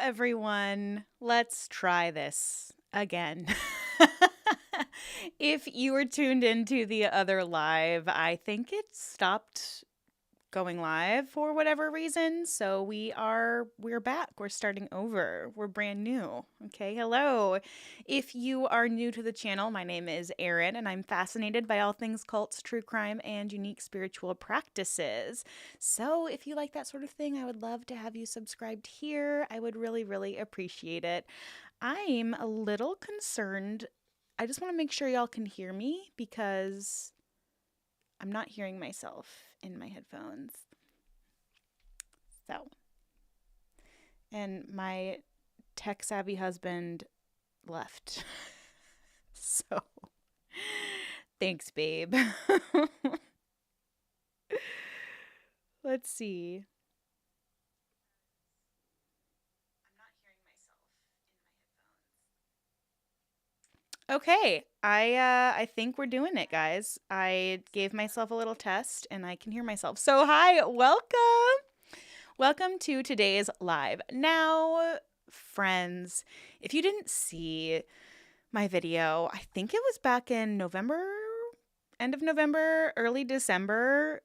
everyone. Let's try this again. If you were tuned into the other live, I think it stopped going live for whatever reason. So we're back. We're starting over. We're brand new. Okay, hello. If you are new to the channel, my name is Erin and I'm fascinated by all things cults, true crime, and unique spiritual practices. So if you like that sort of thing, I would love to have you subscribed here. I would really, really appreciate it. I'm a little concerned. I just want to make sure y'all can hear me because I'm not hearing myself in my headphones. So, and my tech-savvy husband left. So, thanks, babe. Let's see. I'm not hearing myself in my headphones. Okay, I think we're doing it, guys. I gave myself a little test and I can hear myself. So hi, welcome. Welcome to today's live. Now, friends, if you didn't see my video, I think it was back in November, end of November, early December.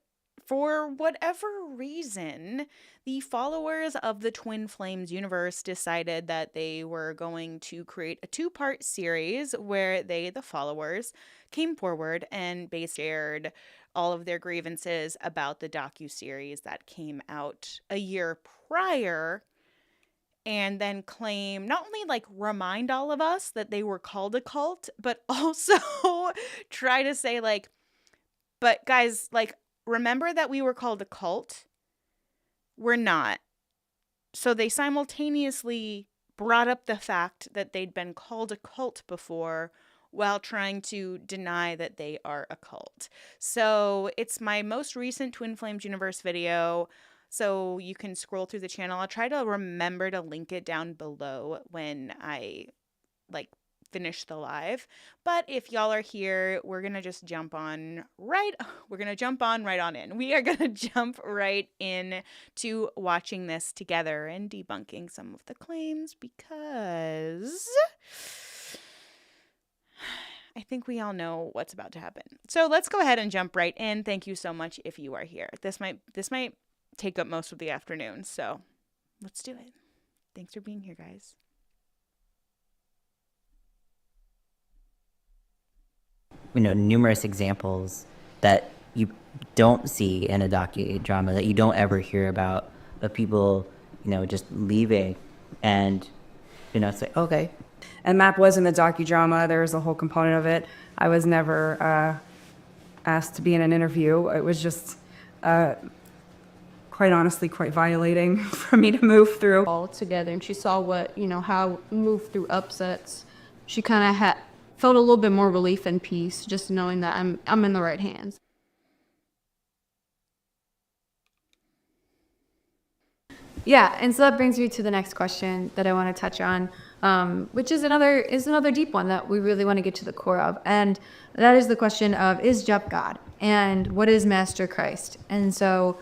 For whatever reason, the followers of the Twin Flames universe decided that they were going to create a two-part series where they, the followers, came forward and basically aired all of their grievances about the docuseries that came out a year prior, and then claim, not only like remind all of us that they were called a cult, but also try to say like, but guys, like, remember that we were called a cult? We're not. So they simultaneously brought up the fact that they'd been called a cult before while trying to deny that they are a cult. So it's my most recent Twin Flames Universe video. So you can scroll through the channel. I'll try to remember to link it down below when I finish the live. But if y'all are here, we're gonna just jump on right on in. We are gonna jump right in to watching this together and debunking some of the claims, because I think we all know what's about to happen. So let's go ahead and jump right in. Thank you so much if you are here. This might take up most of the afternoon, so let's do it. Thanks for being here, guys. Numerous examples that you don't see in a docudrama, that you don't ever hear about, of people, just leaving and, say, okay. And Map was in the docudrama. There was a whole component of it. I was never asked to be in an interview. It was just, quite honestly, quite violating for me to move through. All together, and she saw how we moved through upsets. She kind of felt a little bit more relief and peace just knowing that I'm in the right hands. Yeah, and so that brings me to the next question that I want to touch on, which is another deep one that we really want to get to the core of, and that is the question of, is Jeff God, and what is Master Christ? And so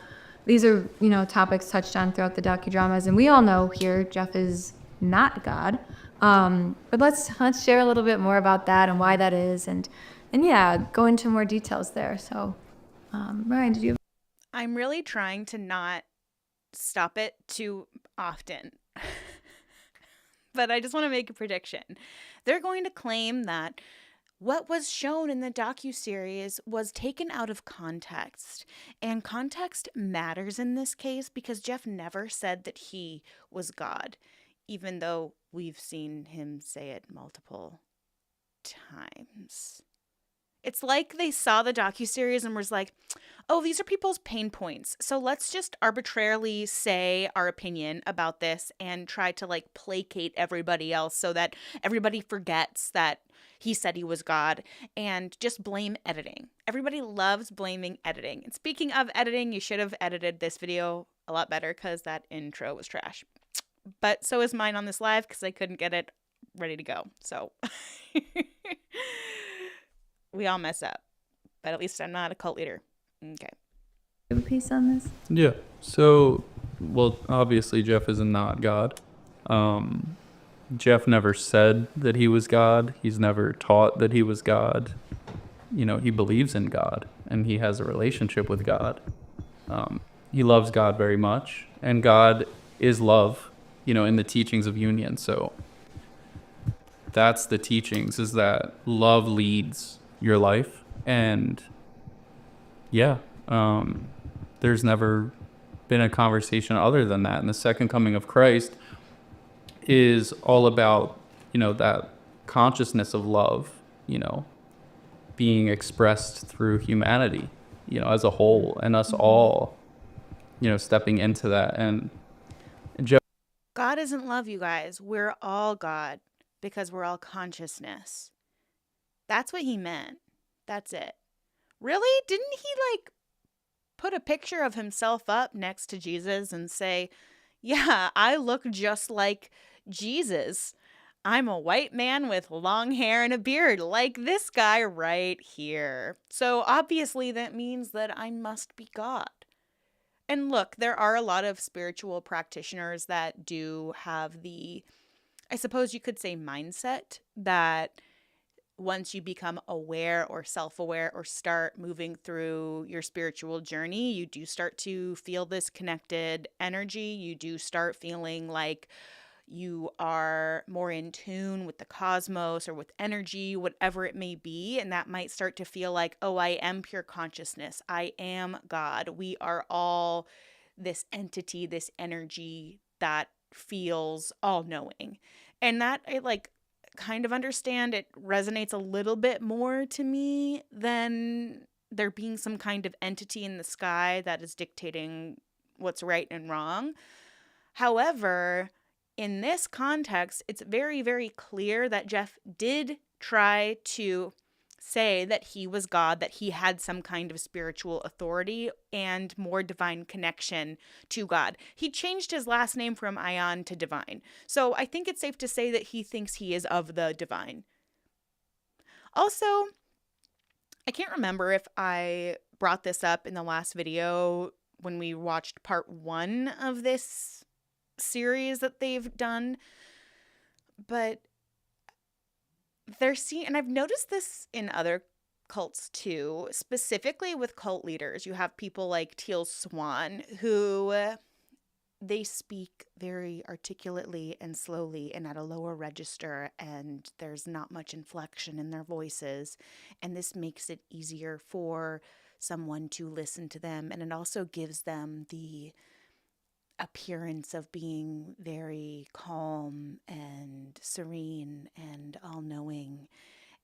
these are topics touched on throughout the docudramas, and we all know here Jeff is not God. But let's share a little bit more about that and why that is, and yeah, go into more details there. So, Ryan, did you? I'm really trying to not stop it too often, but I just want to make a prediction. They're going to claim that what was shown in the docuseries was taken out of context, and context matters in this case because Jeff never said that he was God, even though we've seen him say it multiple times. It's like they saw the docuseries and was like, oh, these are people's pain points, so let's just arbitrarily say our opinion about this and try to placate everybody else so that everybody forgets that he said he was God, and just blame editing. Everybody loves blaming editing. And speaking of editing, you should have edited this video a lot better because that intro was trash. But so is mine on this live because I couldn't get it ready to go. So we all mess up, but at least I'm not a cult leader. Okay. Have a piece on this? Yeah. So, well, obviously Jeff is not God. Jeff never said that he was God. He's never taught that he was God. He believes in God and he has a relationship with God. He loves God very much, and God is love, in the teachings of union. So that's the teachings, is that love leads your life. And yeah, there's never been a conversation other than that. And the second coming of Christ is all about, that consciousness of love, being expressed through humanity, as a whole, and us all, stepping into that. And Jeff. God isn't love, you guys. We're all God because we're all consciousness. That's what he meant. That's it. Really? Didn't he put a picture of himself up next to Jesus and say, yeah, I look just like Jesus. I'm a white man with long hair and a beard, like this guy right here. So obviously that means that I must be God. And look, there are a lot of spiritual practitioners that do have the, I suppose you could say, mindset that once you become aware or self-aware or start moving through your spiritual journey, you do start to feel this connected energy. You do start feeling like you are more in tune with the cosmos or with energy, whatever it may be. And that might start to feel like, oh, I am pure consciousness. I am God. We are all this entity, this energy that feels all knowing. And that I kind of understand. It resonates a little bit more to me than there being some kind of entity in the sky that is dictating what's right and wrong. However, in this context, it's very, very clear that Jeff did try to say that he was God, that he had some kind of spiritual authority and more divine connection to God. He changed his last name from Ion to Divine. So I think it's safe to say that he thinks he is of the divine. Also, I can't remember if I brought this up in the last video when we watched part 1 of this series that they've done, but and I've noticed this in other cults too, specifically with cult leaders. You have people like Teal Swan who they speak very articulately and slowly and at a lower register, and there's not much inflection in their voices, and this makes it easier for someone to listen to them, and it also gives them the appearance of being very calm and serene and all-knowing.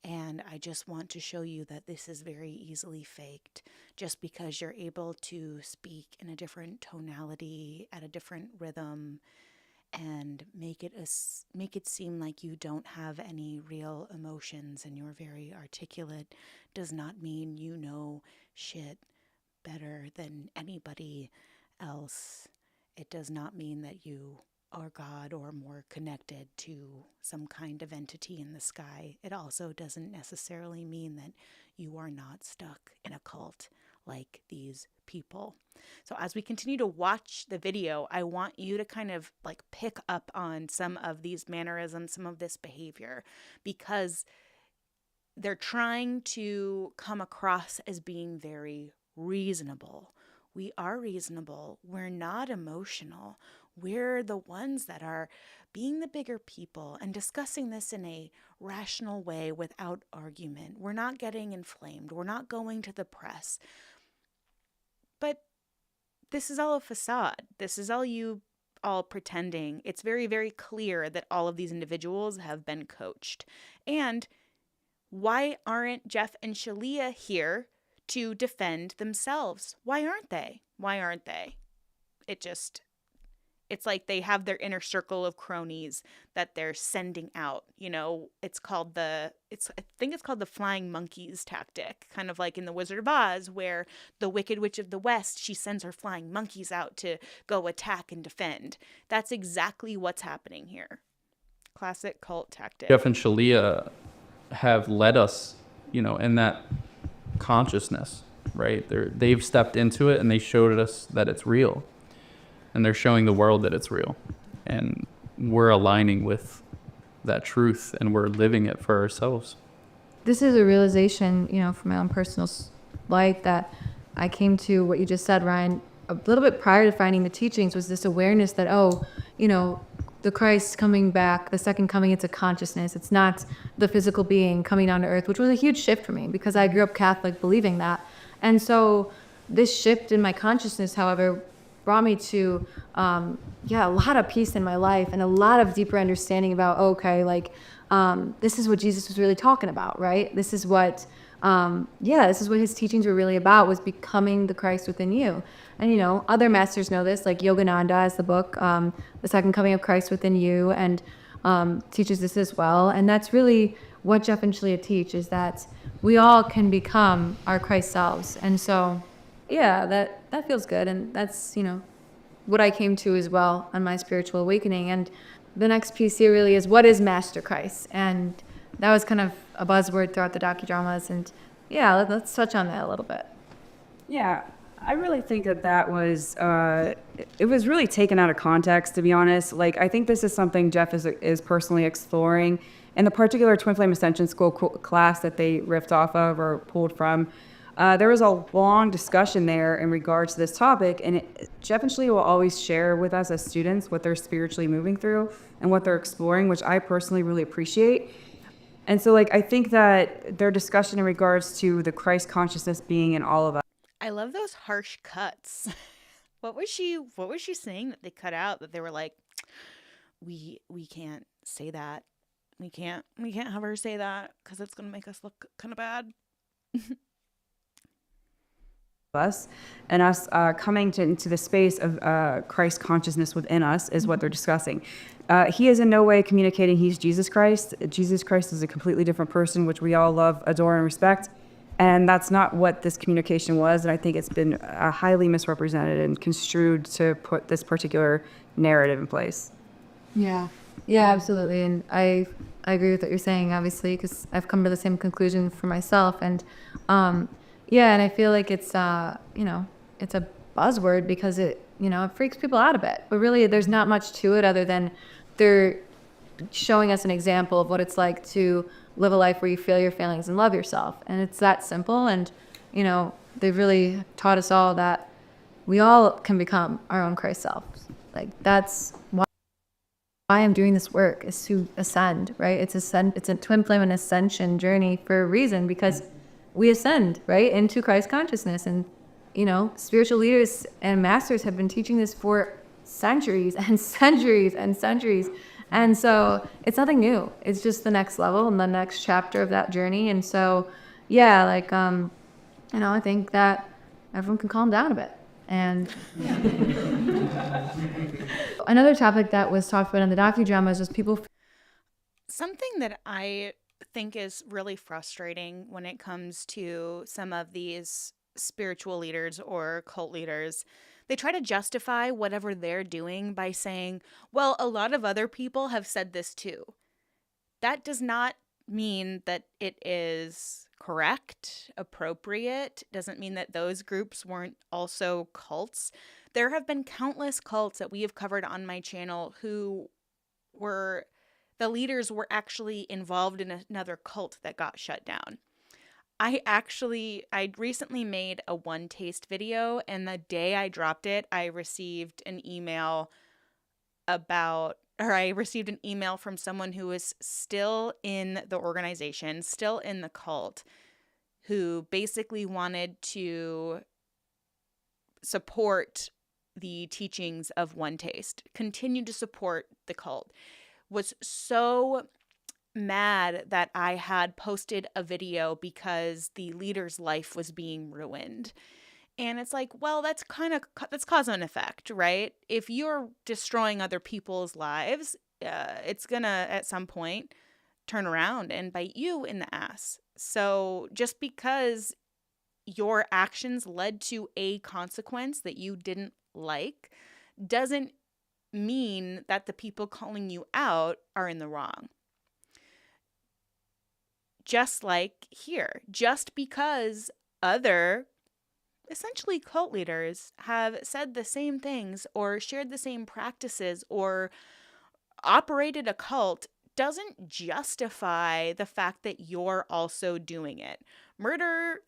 And I just want to show you that this is very easily faked. Just because you're able to speak in a different tonality, at a different rhythm, and make it seem like you don't have any real emotions and you're very articulate, does not mean you know shit better than anybody else. It does not mean that you are God or more connected to some kind of entity in the sky. It also doesn't necessarily mean that you are not stuck in a cult like these people. So as we continue to watch the video, I want you to kind of pick up on some of these mannerisms, some of this behavior, because they're trying to come across as being very reasonable. We are reasonable. We're not emotional. We're the ones that are being the bigger people and discussing this in a rational way without argument. We're not getting inflamed. We're not going to the press. But this is all a facade. This is all you all pretending. It's very, very clear that all of these individuals have been coached. And why aren't Jeff and Shaleia here to defend themselves? Why aren't they? Why aren't they? It's like they have their inner circle of cronies that they're sending out. I think it's called the flying monkeys tactic, kind of like in The Wizard of Oz, where the Wicked Witch of the West, she sends her flying monkeys out to go attack and defend. That's exactly what's happening here. Classic cult tactic. Jeff and Shaleia have led us, in that consciousness, right? They've stepped into it and they showed us that it's real, and they're showing the world that it's real. And we're aligning with that truth and we're living it for ourselves. This is a realization, from my own personal life that I came to what you just said, Ryan, a little bit prior to finding the teachings was this awareness that, the Christ coming back, the second coming, it's a consciousness. It's not the physical being coming down to earth, which was a huge shift for me because I grew up Catholic believing that. And so this shift in my consciousness, however, brought me to, a lot of peace in my life and a lot of deeper understanding about, this is what Jesus was really talking about, right? This is what, this is what his teachings were really about, was becoming the Christ within you. And, other masters know this, like Yogananda has the book, The Second Coming of Christ Within You, and teaches this as well. And that's really what Jeff and Shaleia teach, is that we all can become our Christ selves. And so, that feels good. And that's, what I came to as well on my spiritual awakening. And the next piece here really is, what is Master Christ? And that was kind of a buzzword throughout the docudramas. And let's touch on that a little bit. Yeah, I really think that was, it was really taken out of context, to be honest. Like, I think this is something Jeff is personally exploring. In the particular Twin Flame Ascension School class that they riffed off of or pulled from, there was a long discussion there in regards to this topic. And Jeff and Shaleia will always share with us as students what they're spiritually moving through and what they're exploring, which I personally really appreciate. And so, I think that their discussion in regards to the Christ consciousness being in all of us. I love those harsh cuts. What was she saying that they cut out, that they were like, we can't say that. We can't have her say that because it's going to make us look kind of bad. Us and us coming into the space of Christ consciousness within us is what they're discussing. He is in no way communicating he's Jesus Christ. Jesus Christ is a completely different person, which we all love, adore, and respect. And that's not what this communication was. And I think it's been highly misrepresented and construed to put this particular narrative in place. Yeah, absolutely. And I agree with what you're saying, obviously, because I've come to the same conclusion for myself. And and I feel like it's, it's a buzzword because it freaks people out a bit. But really, there's not much to it other than they're showing us an example of what it's like to live a life where you feel your feelings and love yourself. And it's that simple. And, they've really taught us all that we all can become our own Christ selves. Like, that's why I'm doing this work, is to ascend, right? It's a twin flame and ascension journey for a reason, because we ascend, right, into Christ consciousness. And, spiritual leaders and masters have been teaching this for centuries and centuries and centuries. And so it's nothing new. It's just the next level and the next chapter of that journey. And so, I think that everyone can calm down a bit. And another topic that was talked about in the docudrama is just people. Something that I think is really frustrating when it comes to some of these spiritual leaders or cult leaders, they try to justify whatever they're doing by saying, well, a lot of other people have said this too. That does not mean that it is correct, appropriate. Doesn't mean that those groups weren't also cults. There have been countless cults that we have covered on my channel who were, the leaders were actually involved in another cult that got shut down. I recently made a one taste video, and the day I dropped it, I received an email from someone who was still in the organization, still in the cult, who basically wanted to support the teachings of One Taste, continue to support the cult, was so mad that I had posted a video because the leader's life was being ruined. And it's like, well, that's cause and effect, right? If you're destroying other people's lives, it's gonna at some point turn around and bite you in the ass. So just because your actions led to a consequence that you didn't like doesn't mean that the people calling you out are in the wrong. Just like here, just because other essentially cult leaders have said the same things or shared the same practices or operated a cult doesn't justify the fact that you're also doing it.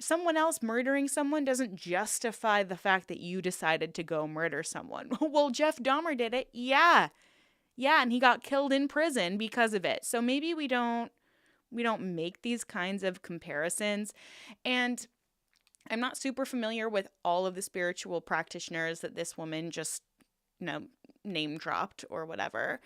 Someone else murdering someone doesn't justify the fact that you decided to go murder someone. Well, Jeff Dahmer did it. Yeah. Yeah, and he got killed in prison because of it. So maybe we don't make these kinds of comparisons. And I'm not super familiar with all of the spiritual practitioners that this woman just, name dropped or whatever.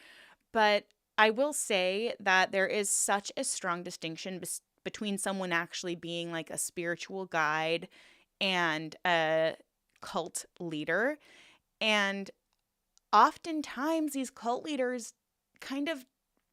But I will say that there is such a strong distinction between someone actually being like a spiritual guide and a cult leader. And oftentimes these cult leaders kind of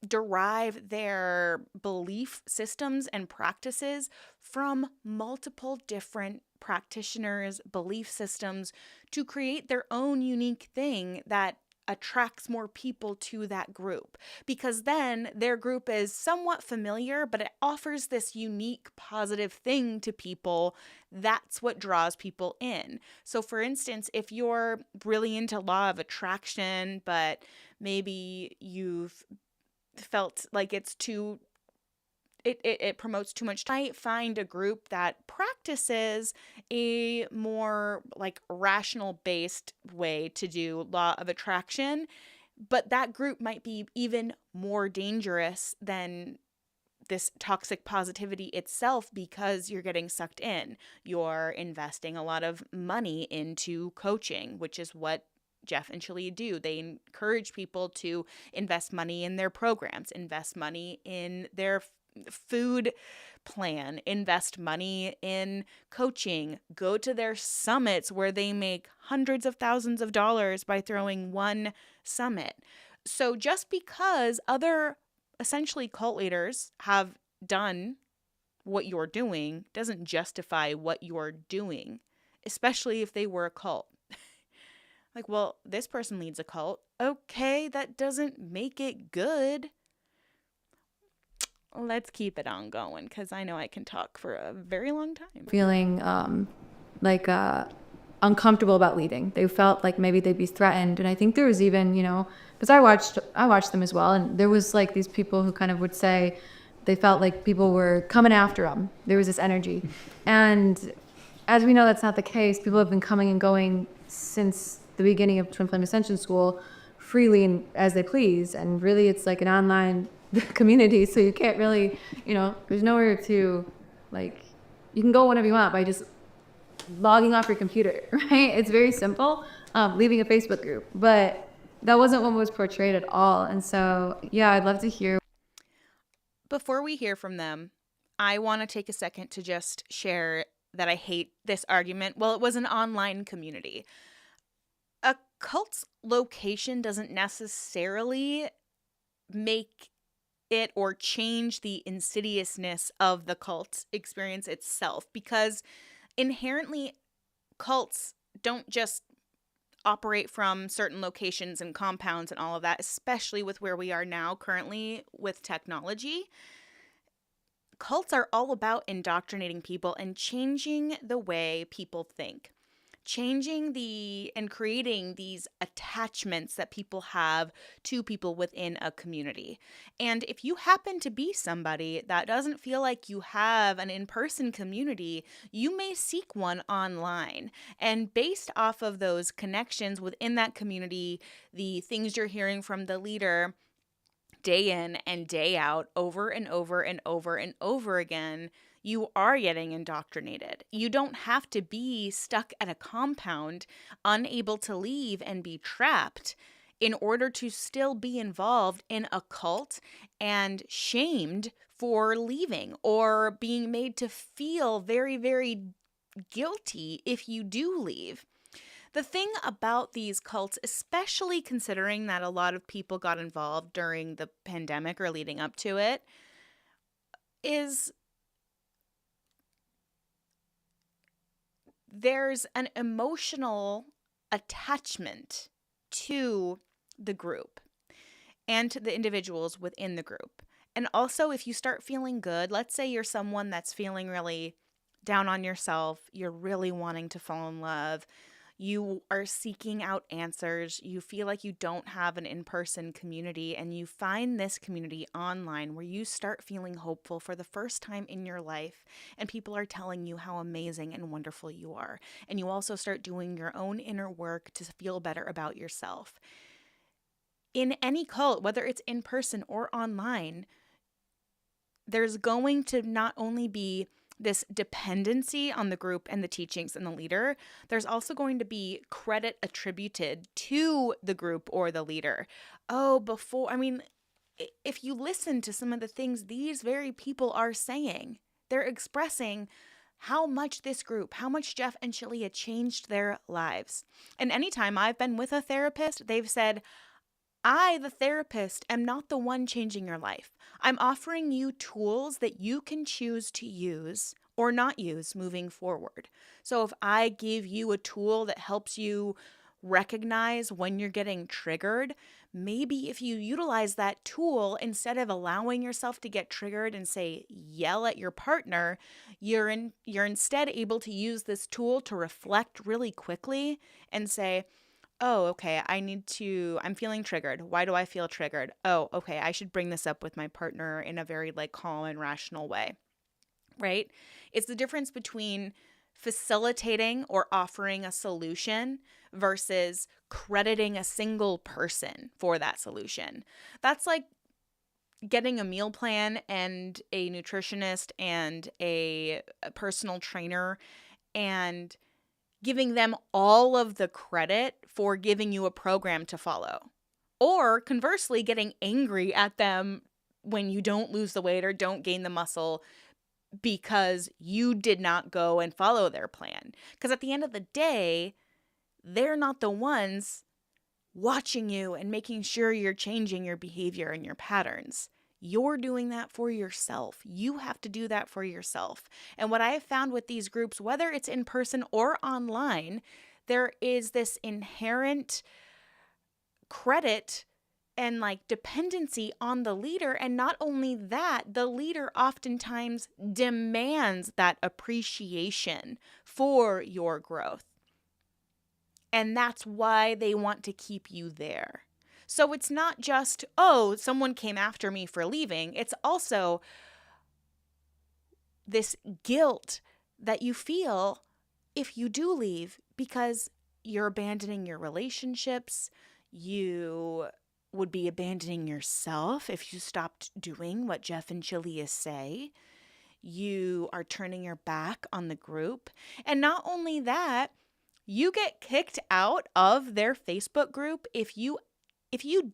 derive their belief systems and practices from multiple different practitioners' belief systems to create their own unique thing that attracts more people to that group, because then their group is somewhat familiar, but it offers this unique positive thing to people. That's what draws people in. So for instance, if you're really into law of attraction, but maybe you've felt like it's too it promotes too much, I find a group that practices a more like rational based way to do law of attraction, but that group might be even more dangerous than this toxic positivity itself, because you're getting sucked in. You're investing a lot of money into coaching, which is what Jeff and Shaleia do. They encourage people to invest money in their programs, invest money in their food plan, invest money in coaching, go to their summits where they make hundreds of thousands of dollars by throwing one summit. So just because other essentially cult leaders have done what you're doing doesn't justify what you're doing, especially if they were a cult. Like, well, this person leads a cult. Okay, that doesn't make it good. Let's keep it on going, because I know I can talk for a very long time. Feeling like uncomfortable about leaving. They felt like maybe they'd be threatened. And I think there was even, because I watched them as well. And there was like these people who kind of would say they felt like people were coming after them. There was this energy. And as we know, that's not the case. People have been coming and going since the beginning of Twin Flame Ascension School freely and as they please. And really it's like an online community. So you can't really, there's nowhere to like, you can go whenever you want by just logging off your computer, right? It's very simple, leaving a Facebook group. But that wasn't what was portrayed at all. And so, yeah, I'd love to hear. Before we hear from them, I want to take a second to just share that I hate this argument. Well, it was an online community. A cult's location doesn't necessarily make it or change the insidiousness of the cult experience itself, because inherently cults don't just operate from certain locations and compounds and all of that, especially with where we are now currently with technology. Cults are all about indoctrinating people and changing the way people think, changing and creating these attachments that people have to people within a community. And if you happen to be somebody that doesn't feel like you have an in-person community, you may seek one online. And based off of those connections within that community, the things you're hearing from the leader day in and day out, over and over and over and over again, you are getting indoctrinated. You don't have to be stuck at a compound, unable to leave and be trapped in order to still be involved in a cult and shamed for leaving, or being made to feel very, very guilty if you do leave. The thing about these cults, especially considering that a lot of people got involved during the pandemic or leading up to it, is there's an emotional attachment to the group and to the individuals within the group. And also, if you start feeling good, let's say you're someone that's feeling really down on yourself, you're really wanting to fall in love, you are seeking out answers, you feel like you don't have an in-person community, and you find this community online where you start feeling hopeful for the first time in your life, and people are telling you how amazing and wonderful you are. And you also start doing your own inner work to feel better about yourself. In any cult, whether it's in person or online, there's going to not only be this dependency on the group and the teachings and the leader, there's also going to be credit attributed to the group or the leader. If you listen to some of the things these very people are saying, they're expressing how much this group, how much Jeff and Shaleia changed their lives. And anytime I've been with a therapist, they've said, I, the therapist, am not the one changing your life. I'm offering you tools that you can choose to use or not use moving forward. So if I give you a tool that helps you recognize when you're getting triggered, maybe if you utilize that tool, instead of allowing yourself to get triggered and say, yell at your partner, you're instead able to use this tool to reflect really quickly and say, oh, okay, I'm feeling triggered. Why do I feel triggered? Oh, okay, I should bring this up with my partner in a very calm and rational way, right? It's the difference between facilitating or offering a solution versus crediting a single person for that solution. That's like getting a meal plan and a nutritionist and a personal trainer and giving them all of the credit for giving you a program to follow. Or conversely, getting angry at them when you don't lose the weight or don't gain the muscle because you did not go and follow their plan. Because at the end of the day, they're not the ones watching you and making sure you're changing your behavior and your patterns. You're doing that for yourself. You have to do that for yourself. And what I have found with these groups, whether it's in person or online, there is this inherent credit and dependency on the leader. And not only that, the leader oftentimes demands that appreciation for your growth. And that's why they want to keep you there. So it's not just, oh, someone came after me for leaving. It's also this guilt that you feel if you do leave because you're abandoning your relationships. You would be abandoning yourself if you stopped doing what Jeff and Shaleia say. You are turning your back on the group. And not only that, you get kicked out of their Facebook group if you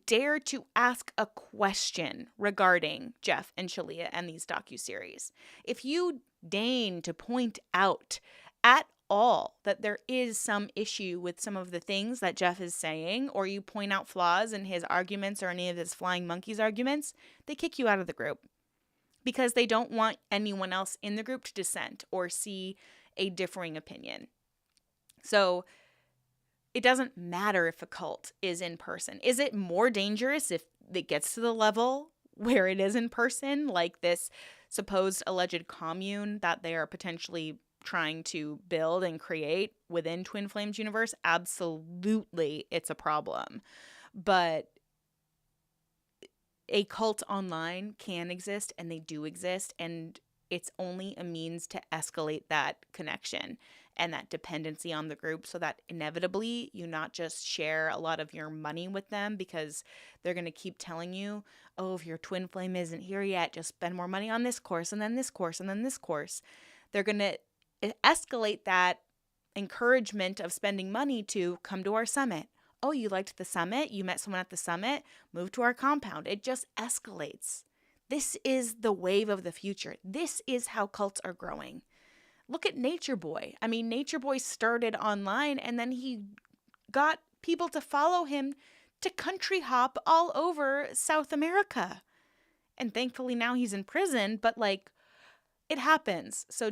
dare to ask a question regarding Jeff and Shaleia and these docuseries. If you deign to point out at all that there is some issue with some of the things that Jeff is saying, or you point out flaws in his arguments or any of his flying monkeys arguments, they kick you out of the group because they don't want anyone else in the group to dissent or see a differing opinion. So it doesn't matter if a cult is in person. Is it more dangerous if it gets to the level where it is in person, like this supposed alleged commune that they are potentially trying to build and create within Twin Flames universe? Absolutely, it's a problem. But a cult online can exist, and they do exist, and it's only a means to escalate that connection and that dependency on the group so that inevitably you not just share a lot of your money with them because they're going to keep telling you, oh, if your twin flame isn't here yet, just spend more money on this course and then this course and then this course. They're going to escalate that encouragement of spending money to come to our summit. Oh, you liked the summit? You met someone at the summit? Move to our compound. It just escalates. This is the wave of the future. This is how cults are growing. Look at Nature Boy. I mean, Nature Boy started online and then he got people to follow him to country hop all over South America. And thankfully now he's in prison, but it happens. So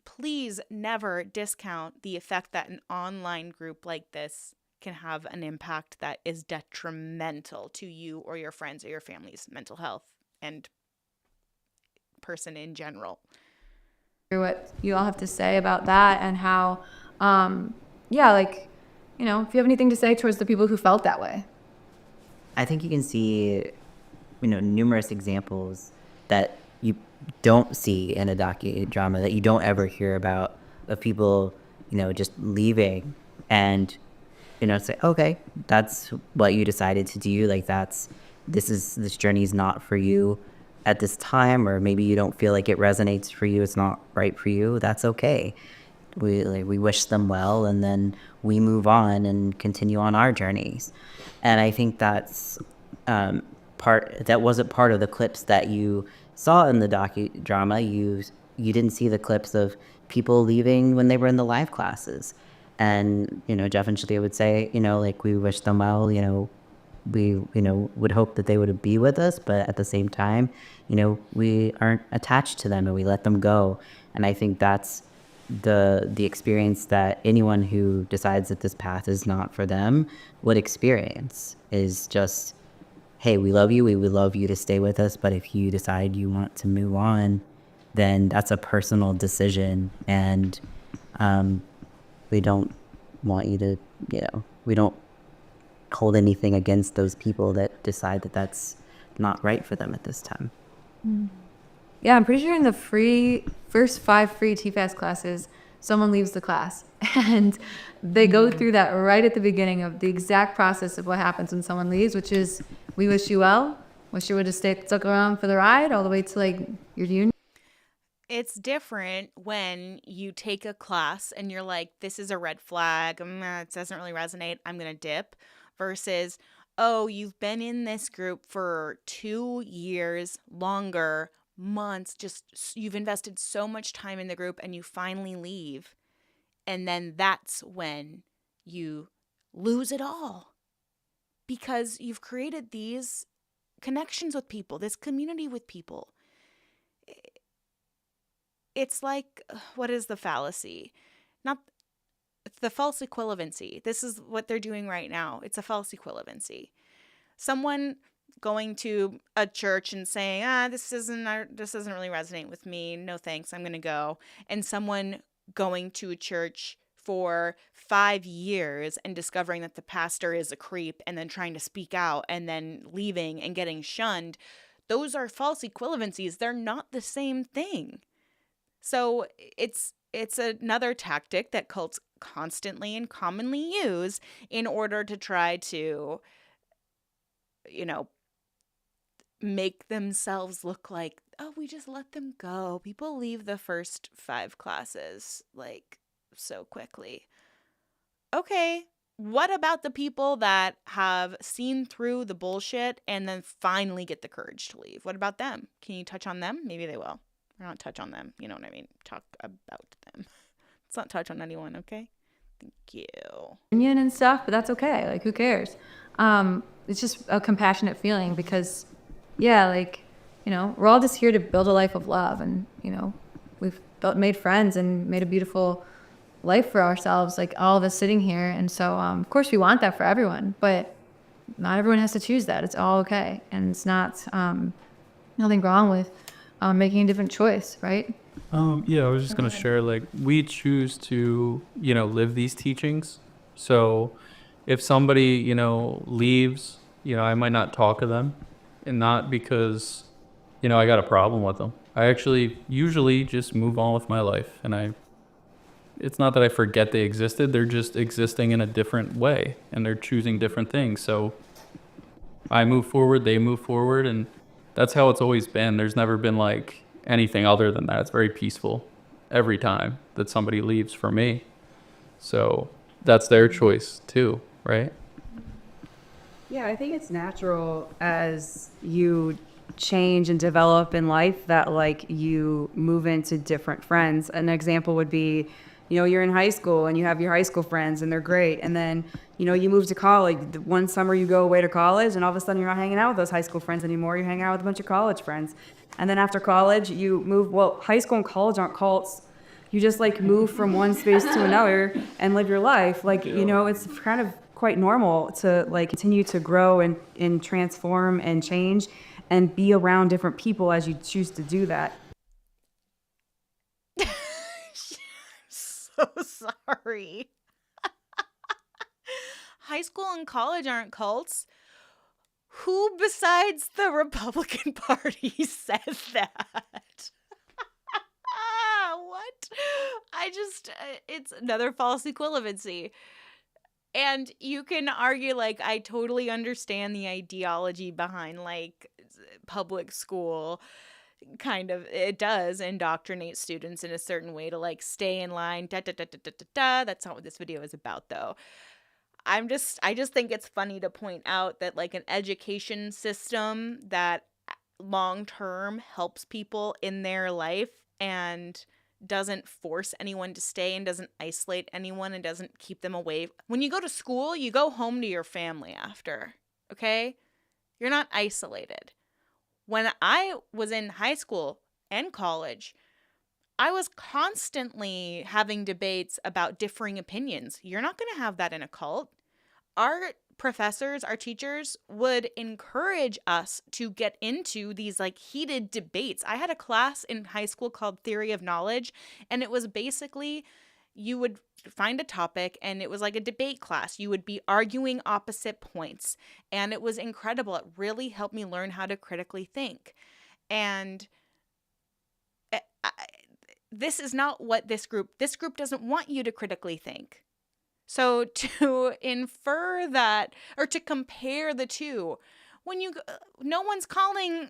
please never discount the effect that an online group like this can have an impact that is detrimental to you or your friends or your family's mental health and person in general. What you all have to say about that and how you know, if you have anything to say towards the people who felt that way. I think you can see, numerous examples that you don't see in a docudrama, that you don't ever hear about, of people, just leaving and, say, okay, that's what you decided to do. Like this journey is not for you at this time, or maybe you don't feel like it resonates for you. It's not right for you. That's okay. We wish them well, and then we move on and continue on our journeys. And I think that's that wasn't part of the clips that you saw in the docudrama. You didn't see the clips of people leaving when they were in the live classes, and Jeff and Shaleia would say, like, we wish them well. We would hope that they would be with us, but at the same time, we aren't attached to them and we let them go. And I think that's the experience that anyone who decides that this path is not for them would experience, is just, hey, we love you, we would love you to stay with us, but if you decide you want to move on, then that's a personal decision. And we don't want you to, we don't hold anything against those people that decide that that's not right for them at this time. Yeah, I'm pretty sure in the first 5 free TFAS classes, someone leaves the class and they go through that right at the beginning of the exact process of what happens when someone leaves, which is, we wish you well, wish you would have stuck around for the ride all the way to like your union. It's different when you take a class and you're like, this is a red flag, it doesn't really resonate, I'm going to dip, versus, oh, you've been in this group for 2 years, longer, months, just you've invested so much time in the group and you finally leave. And then that's when you lose it all, because you've created these connections with people, this community with people. It's like, what is the fallacy? Not the false equivalency. This is what they're doing right now. It's a false equivalency. Someone going to a church and saying, this doesn't really resonate with me, no thanks, I'm going to go. And someone going to a church for 5 years and discovering that the pastor is a creep and then trying to speak out and then leaving and getting shunned. Those are false equivalencies. They're not the same thing. So it's another tactic that cults constantly and commonly use in order to try to, make themselves look like, oh, we just let them go. People leave the first 5 classes like so quickly. Okay, what about the people that have seen through the bullshit and then finally get the courage to leave? What about them? Can you touch on them? Maybe they will. Or not touch on them. You know what I mean? Talk about them. Let's not touch on anyone, okay? Thank you. Union and stuff, but that's okay. Like, who cares? It's just a compassionate feeling because, yeah, like, we're all just here to build a life of love, and we've made friends and made a beautiful life for ourselves, like all of us sitting here. And so, of course, we want that for everyone, but not everyone has to choose that. It's all okay, and it's not nothing wrong with making a different choice, right? Yeah, I was just going to share, like, we choose to, live these teachings. So if somebody, leaves, I might not talk to them, and not because, I got a problem with them. I actually usually just move on with my life. And it's not that I forget they existed. They're just existing in a different way, and they're choosing different things. So I move forward, they move forward, and that's how it's always been. There's never been like anything other than that. It's very peaceful every time that somebody leaves for me. So that's their choice too, right? Yeah, I think it's natural as you change and develop in life that like you move into different friends. An example would be, you're in high school and you have your high school friends and they're great. And then, you move to college. One summer you go away to college and all of a sudden you're not hanging out with those high school friends anymore. You're hanging out with a bunch of college friends. And then after college you move, high school and college aren't cults. You just like move from one space to another and live your life. Like, it's kind of quite normal to like continue to grow and transform and change and be around different people as you choose to do that. So sorry. high school and college aren't cults. Who besides the Republican Party says that? What? It's another false equivalency. And you can argue, like, I totally understand the ideology behind, like, public school. Kind of, it does indoctrinate students in a certain way to, like, stay in line. Da, da, da, da, da, da, da. That's not what this video is about, though. I just think it's funny to point out that, like, an education system that long term helps people in their life and doesn't force anyone to stay and doesn't isolate anyone and doesn't keep them away. When you go to school, you go home to your family after, okay? You're not isolated. When I was in high school and college, I was constantly having debates about differing opinions. You're not going to have that in a cult. Our professors, our teachers would encourage us to get into these like heated debates. I had a class in high school called Theory of Knowledge, and it was basically you would find a topic and it was like a debate class. You would be arguing opposite points, and it was incredible. It really helped me learn how to critically think. And this is not what this group doesn't want you to critically think. So to infer that or to compare the two, when no one's calling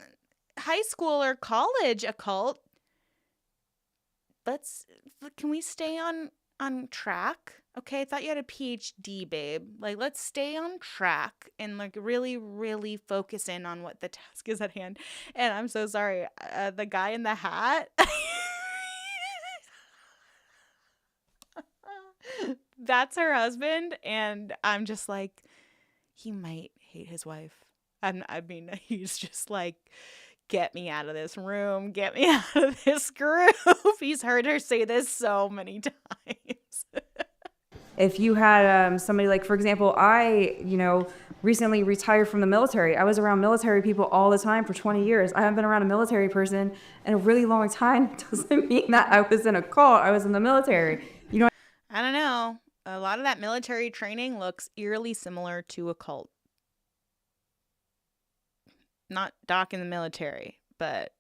high school or college a cult. Can we stay on track? Okay, I thought you had a PhD, babe. Like, let's stay on track and like really, really focus in on what the task is at hand. And I'm so sorry, the guy in the hat. That's her husband, and I'm just like, he might hate his wife. I mean, he's just like, get me out of this room, get me out of this group. He's heard her say this so many times. If you had somebody like, for example, I, recently retired from the military. I was around military people all the time for 20 years. I haven't been around a military person in a really long time. Doesn't mean that I was in a cult. I was in the military. I don't know. A lot of that military training looks eerily similar to a cult. Not Doc in the military, but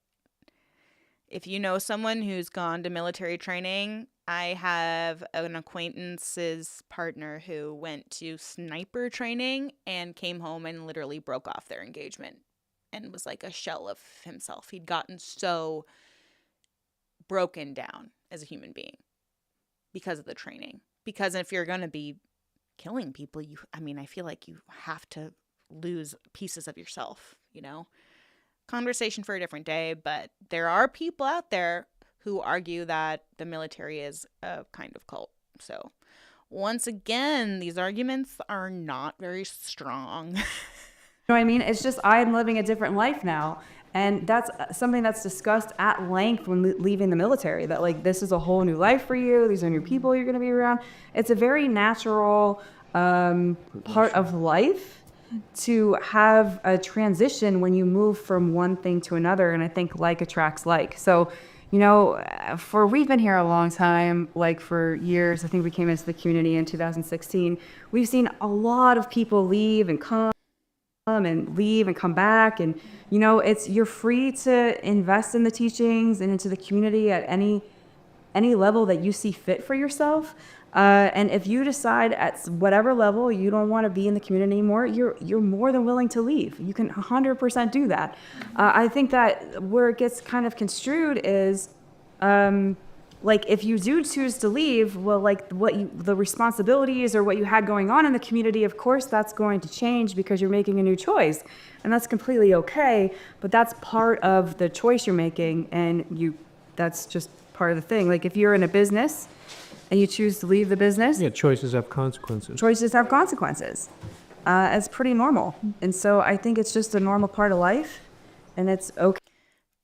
if you know someone who's gone to military training, I have an acquaintance's partner who went to sniper training and came home and literally broke off their engagement and was like a shell of himself. He'd gotten so broken down as a human being because of the training. Because if you're going to be killing people, I feel like you have to lose pieces of yourself, Conversation for a different day, but there are people out there who argue that the military is a kind of cult. So once again, these arguments are not very strong. You know what I mean? It's just I'm living a different life now. And that's something that's discussed at length when leaving the military, that like this is a whole new life for you. These are new people you're going to be around. It's a very natural part of life to have a transition when you move from one thing to another. And I think like attracts like. So, we've been here a long time, like for years. I think we came into the community in 2016. We've seen a lot of people leave and come and leave and come back, and you're free to invest in the teachings and into the community at any level that you see fit for yourself, and if you decide at whatever level you don't want to be in the community anymore, you're more than willing to leave. You can 100% do that. I think that where it gets kind of construed is like if you do choose to leave, well, like the responsibilities or what you had going on in the community, of course, that's going to change because you're making a new choice, and that's completely okay. But that's part of the choice you're making, and that's just part of the thing. Like if you're in a business and you choose to leave the business, Yeah, choices have consequences. choices have consequences. It's pretty normal, and so I think it's just a normal part of life, and it's okay.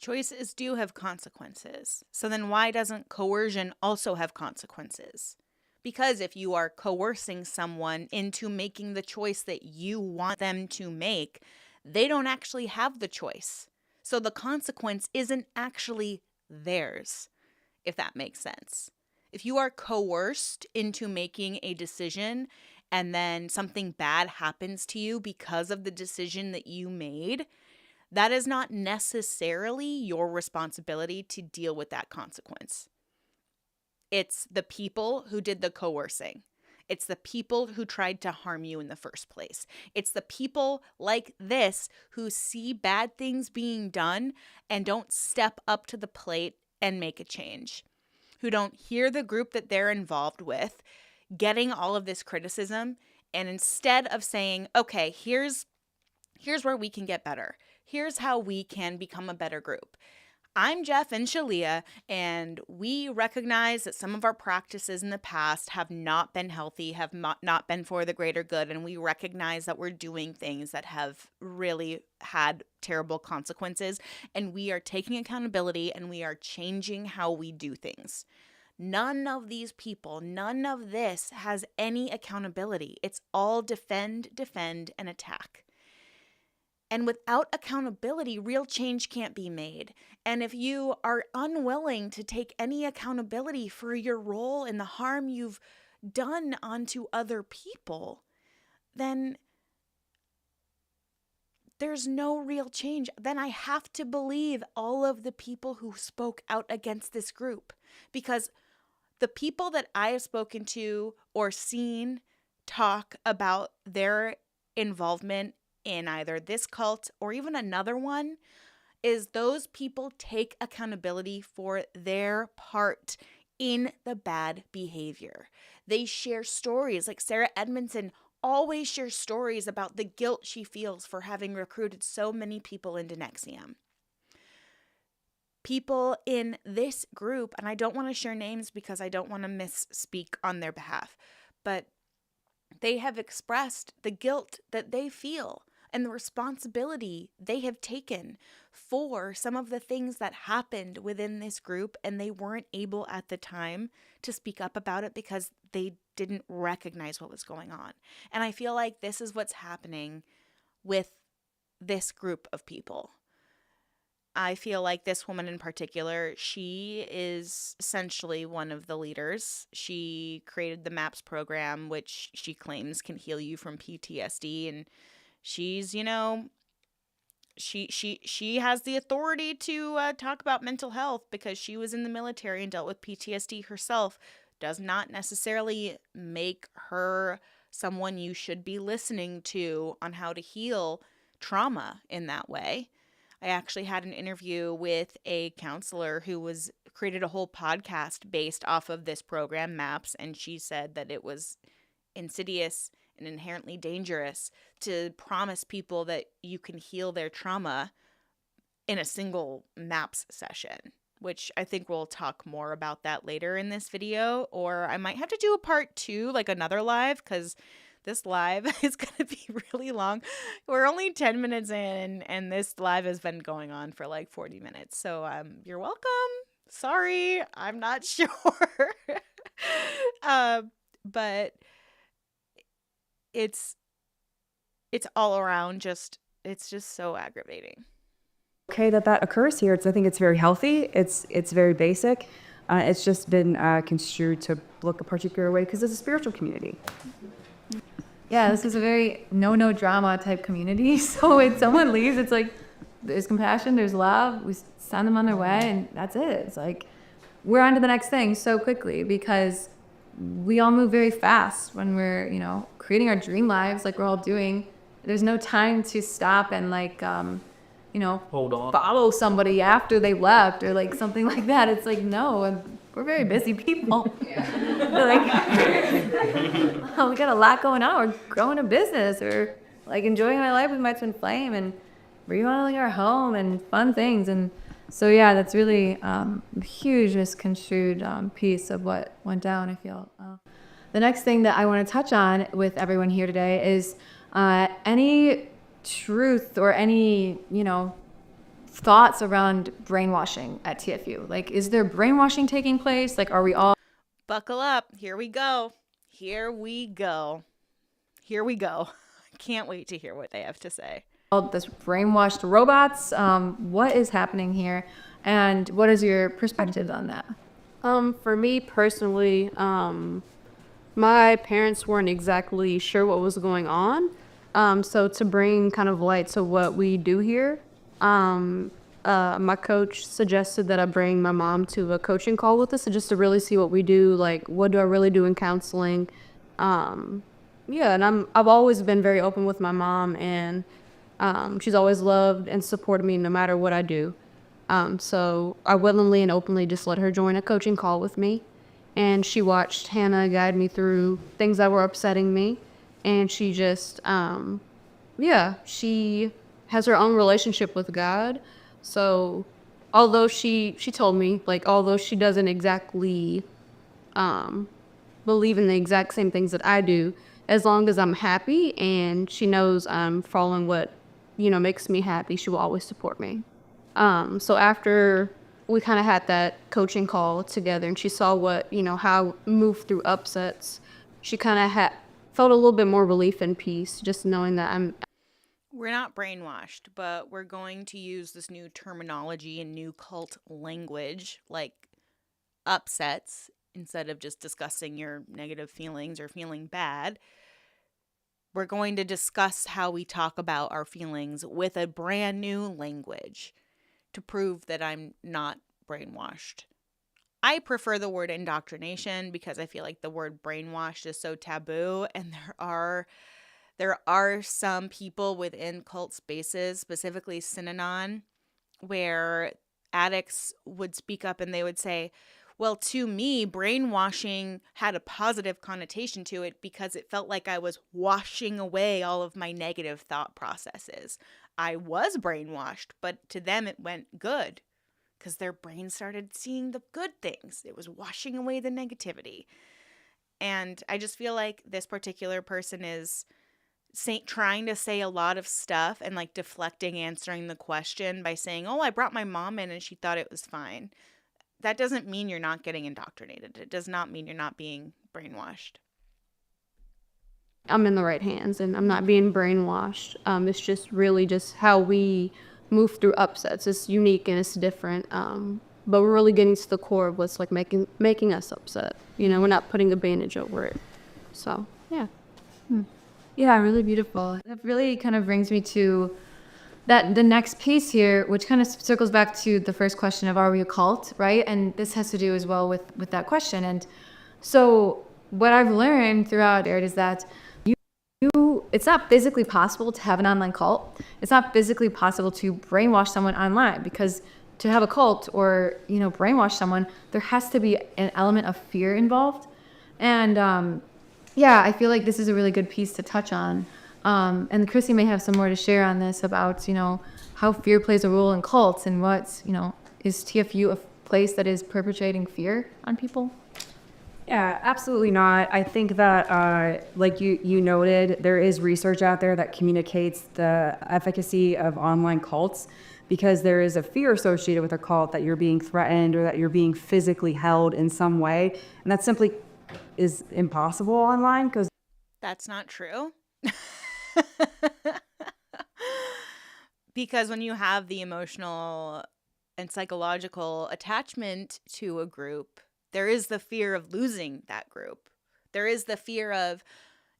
Choices do have consequences. So then why doesn't coercion also have consequences? Because if you are coercing someone into making the choice that you want them to make, they don't actually have the choice. So the consequence isn't actually theirs, if that makes sense. If you are coerced into making a decision and then something bad happens to you because of the decision that you made, that is not necessarily your responsibility to deal with that consequence. It's the people who did the coercing. It's the people who tried to harm you in the first place. It's the people like this who see bad things being done and don't step up to the plate and make a change, who don't hear the group that they're involved with getting all of this criticism, and instead of saying, okay, here's where we can get better. Here's how we can become a better group. I'm Jeff and Shaleia, and we recognize that some of our practices in the past have not been healthy, have not been for the greater good, and we recognize that we're doing things that have really had terrible consequences, and we are taking accountability and we are changing how we do things. None of these people, none of this has any accountability. It's all defend, and attack. And without accountability, real change can't be made. And if you are unwilling to take any accountability for your role in the harm you've done onto other people, then there's no real change. Then I have to believe all of the people who spoke out against this group, because the people that I have spoken to or seen talk about their involvement in either this cult or even another one is those people take accountability for their part in the bad behavior. They share stories, like Sarah Edmondson always shares stories about the guilt she feels for having recruited so many people into NXIVM. People in this group, and I don't want to share names because I don't want to misspeak on their behalf, but they have expressed the guilt that they feel and the responsibility they have taken for some of the things that happened within this group, and they weren't able at the time to speak up about it because they didn't recognize what was going on. And I feel like this is what's happening with this group of people. I feel like this woman in particular, she is essentially one of the leaders. She created the MAPS program, which she claims can heal you from PTSD, and she's, you know, she has the authority to talk about mental health because she was in the military and dealt with PTSD herself. Does not necessarily make her someone you should be listening to on how to heal trauma in that way. I actually had an interview with a counselor who was created a whole podcast based off of this program, MAPS, and she said that it was insidious and inherently dangerous to promise people that you can heal their trauma in a single MAPS session, which I think we'll talk more about that later in this video, or I might have to do a part 2, like another live, because this live is going to be really long. We're only 10 minutes in, and this live has been going on for like 40 minutes. So you're welcome. Sorry, I'm not sure. But it's all around it's just so aggravating. Okay, that occurs here. I think it's very healthy. It's very basic. It's just been construed to look a particular way because it's a spiritual community. Yeah, this is a very no drama type community. So when someone leaves, it's like there's compassion, there's love. We send them on their way, and that's it. It's like we're on to the next thing so quickly because we all move very fast when we're, creating our dream lives like we're all doing. There's no time to stop and Hold on. follow somebody after they left or like something like that. It's like, no, and we're very busy people. Like, we got a lot going on. We're growing a business or like enjoying my life with my twin flame and remodeling our home and fun things. And so, yeah, that's really a huge misconstrued piece of what went down, I feel. The next thing that I want to touch on with everyone here today is any truth or any, thoughts around brainwashing at TFU. Like, is there brainwashing taking place? Like, are we all... Buckle up. Here we go. I can't wait to hear what they have to say. This brainwashed robots? What is happening here? And what is your perspective on that? For me personally, My parents weren't exactly sure what was going on. So to bring kind of light to what we do here, my coach suggested that I bring my mom to a coaching call with us, just to really see what we do. Like, what do I really do in counseling? Yeah, and I've always been very open with my mom, and she's always loved and supported me no matter what I do. So I willingly and openly just let her join a coaching call with me. And she watched Hannah guide me through things that were upsetting me. And she just, yeah, she has her own relationship with God. So although she told me, like, although she doesn't exactly believe in the exact same things that I do, as long as I'm happy and she knows I'm following what, makes me happy, she will always support me. So after we kind of had that coaching call together and she saw what, how I move through upsets, she kind of felt a little bit more relief and peace just knowing that We're not brainwashed, but we're going to use this new terminology and new cult language like upsets instead of just discussing your negative feelings or feeling bad. We're going to discuss how we talk about our feelings with a brand new language to prove that I'm not brainwashed. I prefer the word indoctrination because I feel like the word brainwashed is so taboo, and there are some people within cult spaces, specifically Synanon, where addicts would speak up and they would say, well, to me, brainwashing had a positive connotation to it because it felt like I was washing away all of my negative thought processes. I was brainwashed, but to them it went good because their brain started seeing the good things. It was washing away the negativity. And I just feel like this particular person is trying to say a lot of stuff and like deflecting answering the question by saying, oh, I brought my mom in and she thought it was fine. That doesn't mean you're not getting indoctrinated. It does not mean you're not being brainwashed. I'm in the right hands and I'm not being brainwashed. It's just really just how we move through upsets. It's unique and it's different. But we're really getting to the core of what's like making us upset. We're not putting a bandage over it. So yeah. Yeah, really beautiful. That really kind of brings me to the next piece here, which kind of circles back to the first question of are we a cult, right? And this has to do as well with that question. And so what I've learned throughout it is that it's not physically possible to have an online cult. It's not physically possible to brainwash someone online, because to have a cult or brainwash someone, there has to be an element of fear involved. And yeah, I feel like this is a really good piece to touch on. And Chrissy may have some more to share on this about, how fear plays a role in cults and what, is TFU a place that is perpetrating fear on people? Yeah, absolutely not. I think that, like you noted, there is research out there that communicates the efficacy of online cults, because there is a fear associated with a cult that you're being threatened or that you're being physically held in some way. And that simply is impossible online because That's not true. Because when you have the emotional and psychological attachment to a group, there is the fear of losing that group. There is the fear of,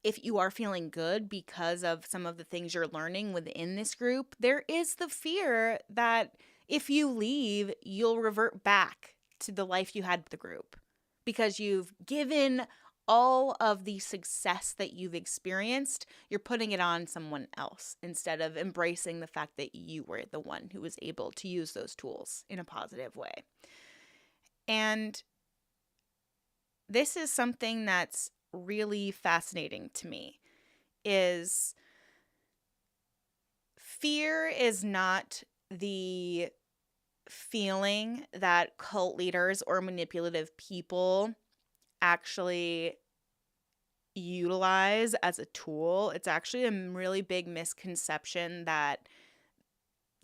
if you are feeling good because of some of the things you're learning within this group, there is the fear that if you leave, you'll revert back to the life you had with the group because you've given all of the success that you've experienced, you're putting it on someone else instead of embracing the fact that you were the one who was able to use those tools in a positive way. And this is something that's really fascinating to me, is fear is not the feeling that cult leaders or manipulative people actually utilize as a tool. It's actually a really big misconception that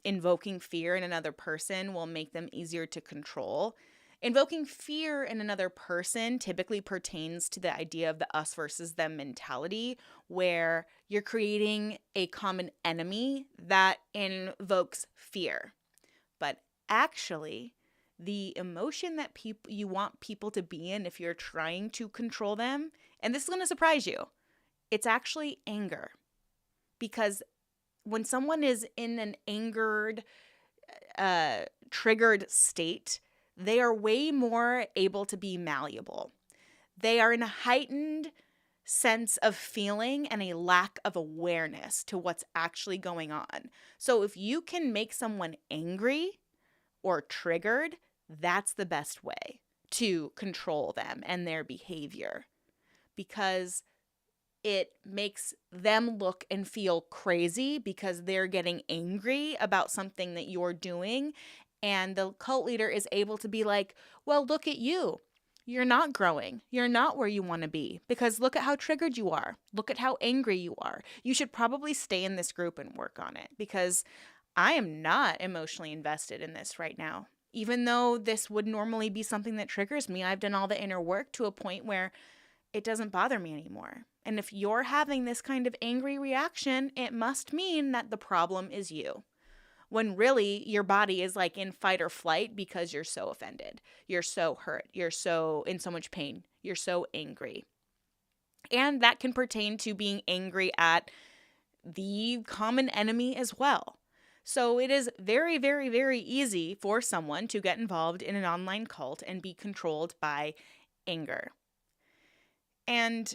invoking fear in another person will make them easier to control. Invoking fear in another person typically pertains to the idea of the us versus them mentality, where you're creating a common enemy that invokes fear. But actually, the emotion that you want people to be in if you're trying to control them And this is going to surprise you. It's actually anger. Because when someone is in an angered, triggered state, they are way more able to be malleable. They are in a heightened sense of feeling and a lack of awareness to what's actually going on. So if you can make someone angry or triggered, that's the best way to control them and their behavior, because it makes them look and feel crazy because they're getting angry about something that you're doing. And the cult leader is able to be like, well, look at you. You're not growing. You're not where you want to be because look at how triggered you are. Look at how angry you are. You should probably stay in this group and work on it because I am not emotionally invested in this right now. Even though this would normally be something that triggers me, I've done all the inner work to a point where it doesn't bother me anymore. And if you're having this kind of angry reaction, it must mean that the problem is you. When really your body is like in fight or flight because you're so offended. You're so hurt. You're so in so much pain. You're so angry. And that can pertain to being angry at the common enemy as well. So it is very, very, very easy for someone to get involved in an online cult and be controlled by anger. And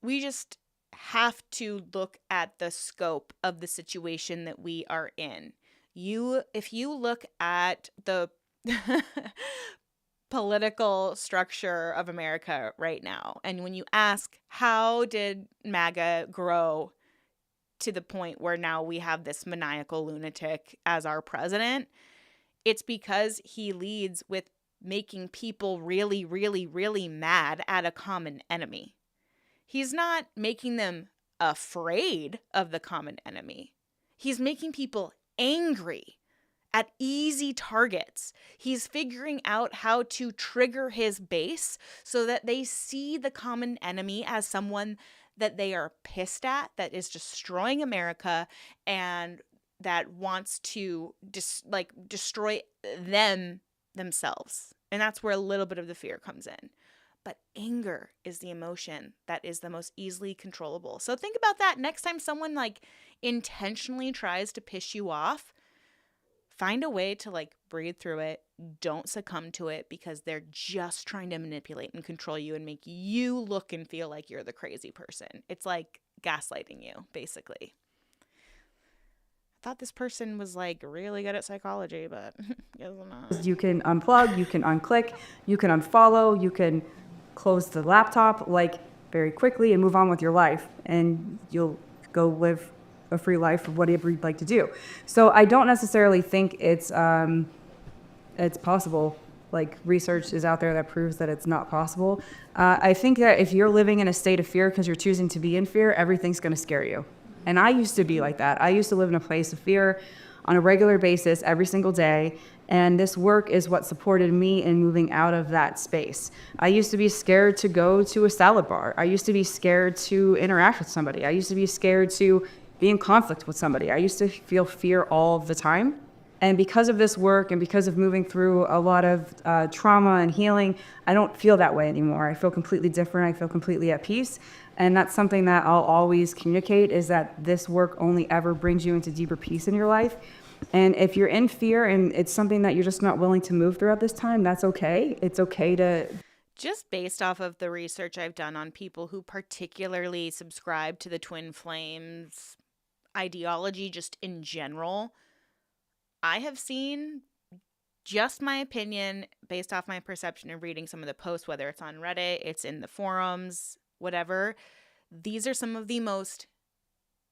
we just have to look at the scope of the situation that we are in. If you look at the political structure of America right now, and when you ask, how did MAGA grow to the point where now we have this maniacal lunatic as our president, it's because he leads with making people really, really, really mad at a common enemy. He's not making them afraid of the common enemy. He's making people angry at easy targets. He's figuring out how to trigger his base so that they see the common enemy as someone that they are pissed at, that is destroying America, and that wants to destroy themselves. And that's where a little bit of the fear comes in. But anger is the emotion that is the most easily controllable. So think about that next time someone intentionally tries to piss you off. Find a way to breathe through it. Don't succumb to it because they're just trying to manipulate and control you and make you look and feel like you're the crazy person. It's like gaslighting you, basically. I thought this person was really good at psychology, but guess not. You can unplug, you can unclick, you can unfollow, you can close the laptop very quickly and move on with your life, and you'll go live a free life of whatever you'd like to do. So I don't necessarily think it's possible. Research is out there that proves that it's not possible. I think that if you're living in a state of fear because you're choosing to be in fear, everything's going to scare you. And I used to be like that. I used to live in a place of fear on a regular basis every single day. And this work is what supported me in moving out of that space. I used to be scared to go to a salad bar. I used to be scared to interact with somebody. I used to be scared to be in conflict with somebody. I used to feel fear all the time. And because of this work and because of moving through a lot of trauma and healing, I don't feel that way anymore. I feel completely different. I feel completely at peace. And that's something that I'll always communicate, is that this work only ever brings you into deeper peace in your life. And if you're in fear and it's something that you're just not willing to move through at this time, that's okay. It's okay to... Just based off of the research I've done on people who particularly subscribe to the twin flames ideology just in general, I have seen, just my opinion, based off my perception of reading some of the posts, whether it's on Reddit, it's in the forums, whatever, these are some of the most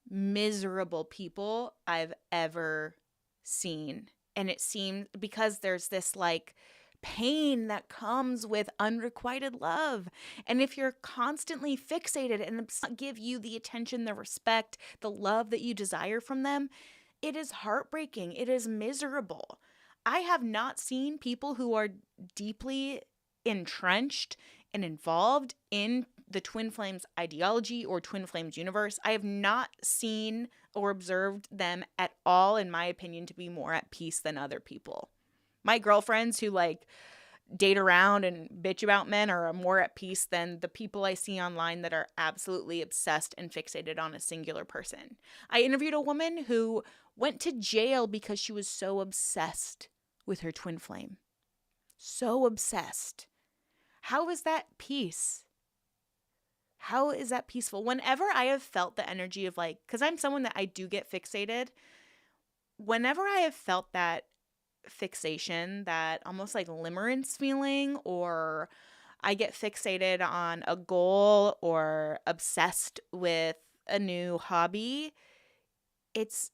miserable people I've ever seen. And it seemed, because there's this pain that comes with unrequited love. And if you're constantly fixated and it's not give you the attention, the respect, the love that you desire from them, it is heartbreaking. It is miserable. I have not seen people who are deeply entrenched and involved in the Twin Flames ideology or Twin Flames universe. I have not seen or observed them at all, in my opinion, to be more at peace than other people. My girlfriends who date around and bitch about men are more at peace than the people I see online that are absolutely obsessed and fixated on a singular person. I interviewed a woman who went to jail because she was so obsessed with her twin flame. So obsessed. How is that peace? How is that peaceful? Whenever I have felt the energy of like, because I'm someone that I do get fixated, whenever I have felt that fixation, that almost like limerence feeling, or I get fixated on a goal or obsessed with a new hobby, it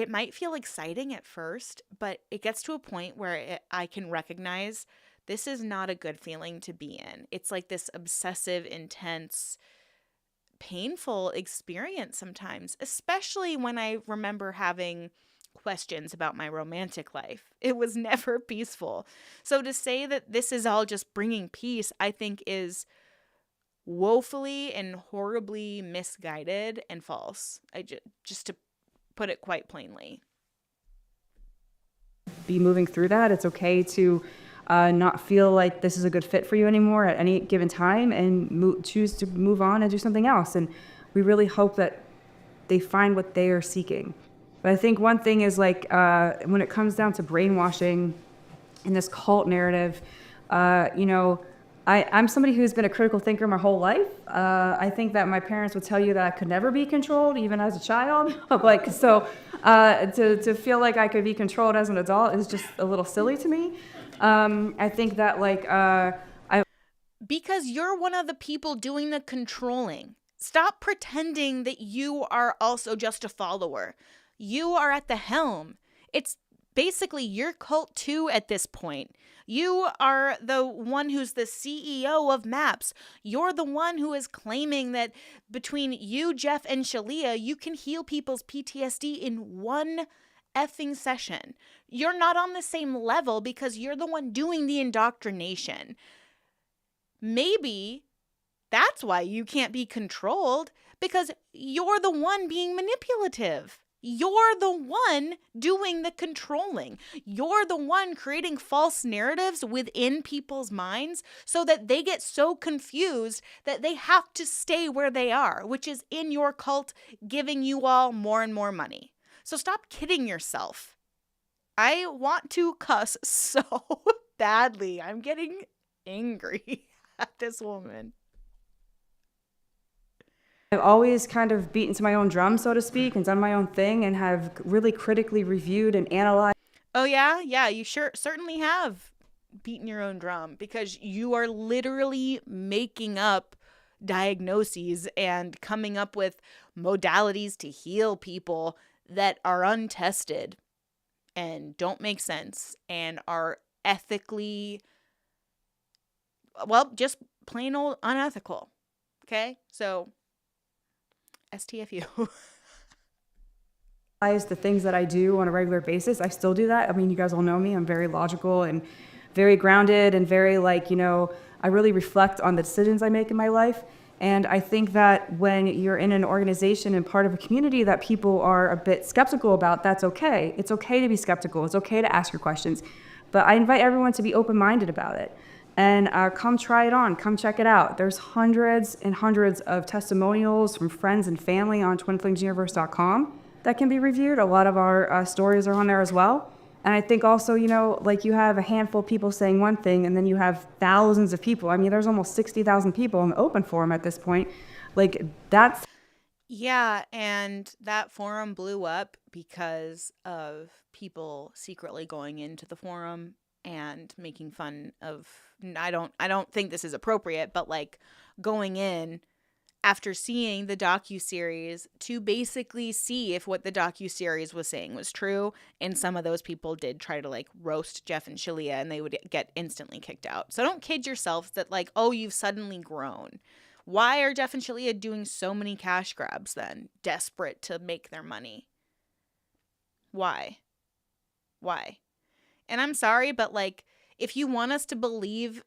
might feel exciting at first, but it gets to a point where I can recognize this is not a good feeling to be in. It's like this obsessive, intense, painful experience sometimes, especially when I remember having questions about my romantic life. It was never peaceful. So to say that this is all just bringing peace, I think is woefully and horribly misguided and false. Just to put it quite plainly. Be moving through that. It's okay to not feel like this is a good fit for you anymore at any given time and choose to move on and do something else. And we really hope that they find what they are seeking. But I think one thing is like when it comes down to brainwashing and this cult narrative, I'm somebody who's been a critical thinker my whole life. I think that my parents would tell you that I could never be controlled, even as a child. To feel like I could be controlled as an adult is just a little silly to me. I think that because you're one of the people doing the controlling. Stop pretending that you are also just a follower. You are at the helm. It's basically your cult too at this point. You are the one who's the CEO of MAPS. You're the one who is claiming that between you, Jeff, and Shaleia, you can heal people's PTSD in one effing session. You're not on the same level because you're the one doing the indoctrination. Maybe that's why you can't be controlled, because you're the one being manipulative. You're the one doing the controlling. You're the one creating false narratives within people's minds so that they get so confused that they have to stay where they are, which is in your cult, giving you all more and more money. So stop kidding yourself. I want to cuss so badly. I'm getting angry at this woman. I've always kind of beaten to my own drum, so to speak, and done my own thing and have really critically reviewed and analyzed. Oh, yeah? Yeah, you certainly have beaten your own drum because you are literally making up diagnoses and coming up with modalities to heal people that are untested and don't make sense and are ethically, well, just plain old unethical. Okay? So STFU. The things that I do on a regular basis, I still do that. I mean, you guys all know me. I'm very logical and very grounded and very I really reflect on the decisions I make in my life. And I think that when you're in an organization and part of a community that people are a bit skeptical about, that's okay. It's okay to be skeptical. It's okay to ask your questions. But I invite everyone to be open-minded about it. And come try it on. Come check it out. There's hundreds and hundreds of testimonials from friends and family on twinflamesuniverse.com that can be reviewed. A lot of our stories are on there as well. And I think also, you have a handful of people saying one thing, and then you have thousands of people. I mean, there's almost 60,000 people in the open forum at this point. That's... Yeah, and that forum blew up because of people secretly going into the forum and making fun of, I don't think this is appropriate, but going in after seeing the docuseries to basically see if what the docuseries was saying was true. And some of those people did try to roast Jeff and Shaleia, and they would get instantly kicked out. So don't kid yourself that oh, you've suddenly grown. Why are Jeff and Shaleia doing so many cash grabs then? Desperate to make their money. Why? And I'm sorry, but if you want us to believe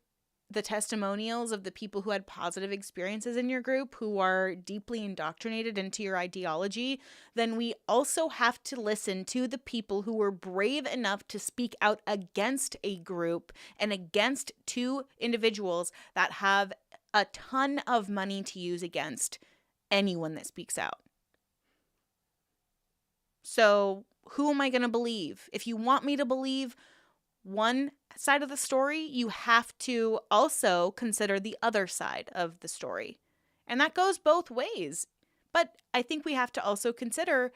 the testimonials of the people who had positive experiences in your group, who are deeply indoctrinated into your ideology, then we also have to listen to the people who were brave enough to speak out against a group and against two individuals that have a ton of money to use against anyone that speaks out. So who am I going to believe? If you want me to believe one side of the story, you have to also consider the other side of the story. And that goes both ways. But I think we have to also consider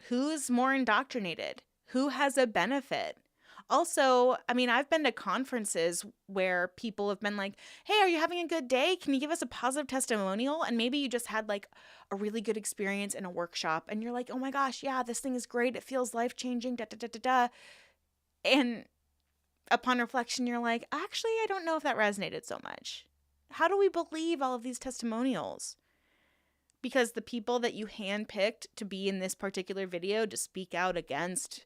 who's more indoctrinated, who has a benefit. Also, I mean, I've been to conferences where people have been like, hey, are you having a good day? Can you give us a positive testimonial? And maybe you just had like a really good experience in a workshop and you're like, oh my gosh, yeah, this thing is great. It feels life-changing, da da da da da. And upon reflection, you're like, actually, I don't know if that resonated so much. How do we believe all of these testimonials? Because the people that you handpicked to be in this particular video to speak out against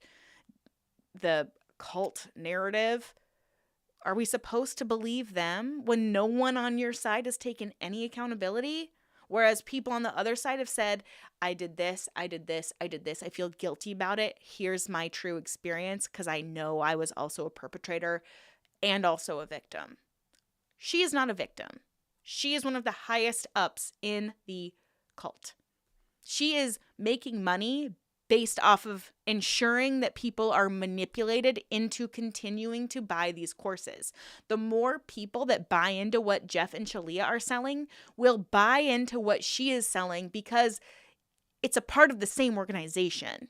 the cult narrative, are we supposed to believe them when no one on your side has taken any accountability? Whereas people on the other side have said, I did this, I did this, I did this. I feel guilty about it. Here's my true experience because I know I was also a perpetrator and also a victim. She is not a victim. She is one of the highest ups in the cult. She is making money based off of ensuring that people are manipulated into continuing to buy these courses. The more people that buy into what Jeff and Shaleia are selling will buy into what she is selling because it's a part of the same organization.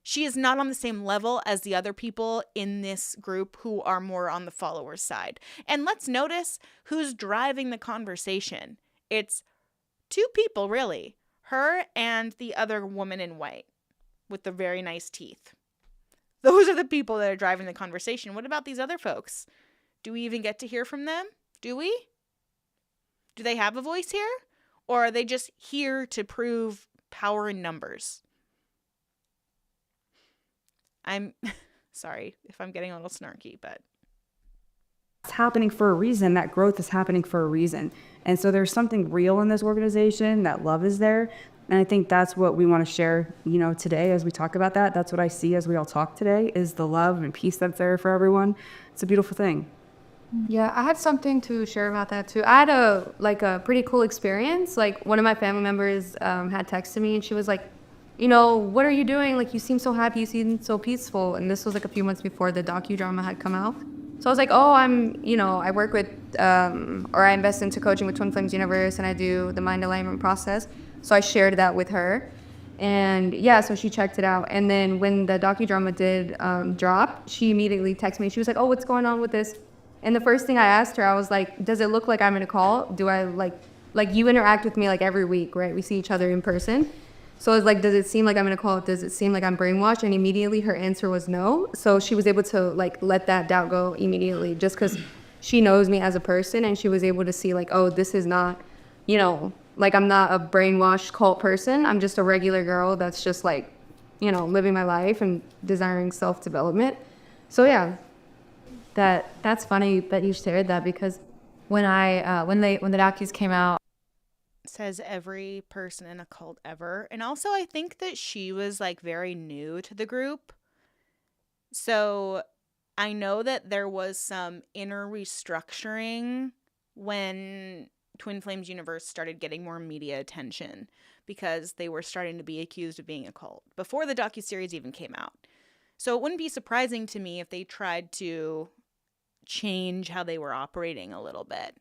She is not on the same level as the other people in this group who are more on the followers' side. And let's notice who's driving the conversation. It's two people, really. Her and the other woman in white with the very nice teeth. Those are the people that are driving the conversation. What about these other folks? Do we even get to hear from them? Do we? Do they have a voice here? Or are they just here to prove power in numbers? I'm sorry if I'm getting a little snarky, but It's happening for a reason. That growth is happening for a reason. And so there's something real in this organization. That love is there. And I think that's what we want to share, today as we talk about that. That's what I see as we all talk today is the love and peace that's there for everyone. It's a beautiful thing. Yeah, I had something to share about that too. I had a pretty cool experience. Like one of my family members had texted me and she was like, what are you doing? Like you seem so happy, you seem so peaceful. And this was like a few months before the docudrama had come out. So I was like, oh, I work with, or I invest into coaching with Twin Flames Universe and I do the mind alignment process. So I shared that with her. And yeah, so she checked it out. And then when the docudrama did drop, she immediately texted me. She was like, oh, what's going on with this? And the first thing I asked her, I was like, does it look like I'm in a call? Do I like you interact with me like every week, right? We see each other in person. So I was like, does it seem like I'm in a call? Does it seem like I'm brainwashed? And immediately her answer was no. So she was able to like let that doubt go immediately just because she knows me as a person and she was able to see like, oh, this is not, like I'm not a brainwashed cult person. I'm just a regular girl that's just like, living my life and desiring self-development. So yeah, that's funny that you shared that because When the docus came out, says every person in a cult ever. And also I think that she was like very new to the group. So I know that there was some inner restructuring when Twin Flames Universe started getting more media attention because they were starting to be accused of being a cult before the docuseries even came out. So it wouldn't be surprising to me if they tried to change how they were operating a little bit.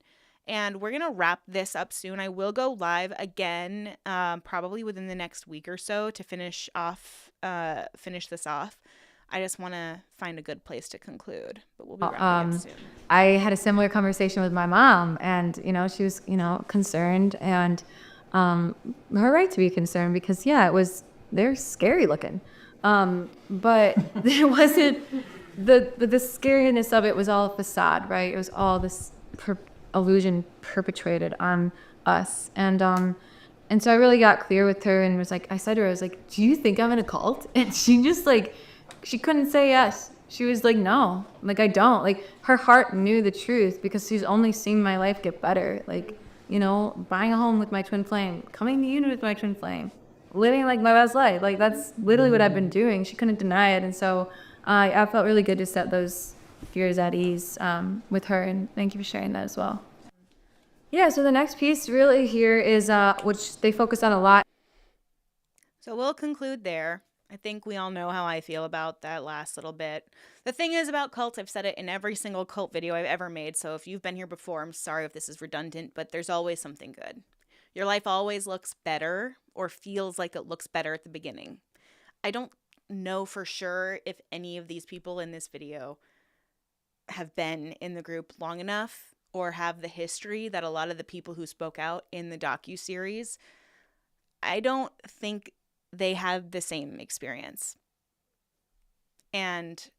And we're going to wrap this up soon. I will go live again, probably within the next week or so to finish this off. I just want to find a good place to conclude, but we'll be wrapping it soon. I had a similar conversation with my mom, and she was concerned, and her right to be concerned because they're scary looking, but it wasn't the scariness of it was all a facade, right? It was all this illusion perpetrated on us, and so I really got clear with her and I said to her, I was like, do you think I'm in a cult? And she just she couldn't say yes. She was like, no, like, I don't. Like, her heart knew the truth because she's only seen my life get better. Like, you know, buying a home with my twin flame, coming to uni with my twin flame, living like my best life. Like, that's literally what I've been doing. She couldn't deny it. And so I felt really good to set those fears at ease with her. And thank you for sharing that as well. Yeah, so the next piece really here is, which they focus on a lot. So we'll conclude there. I think we all know how I feel about that last little bit. The thing is about cults, I've said it in every single cult video I've ever made, so if you've been here before, I'm sorry if this is redundant, but there's always something good. Your life always looks better or feels like it looks better at the beginning. I don't know for sure if any of these people in this video have been in the group long enough or have the history that a lot of the people who spoke out in the docuseries. I don't think they have the same experience. And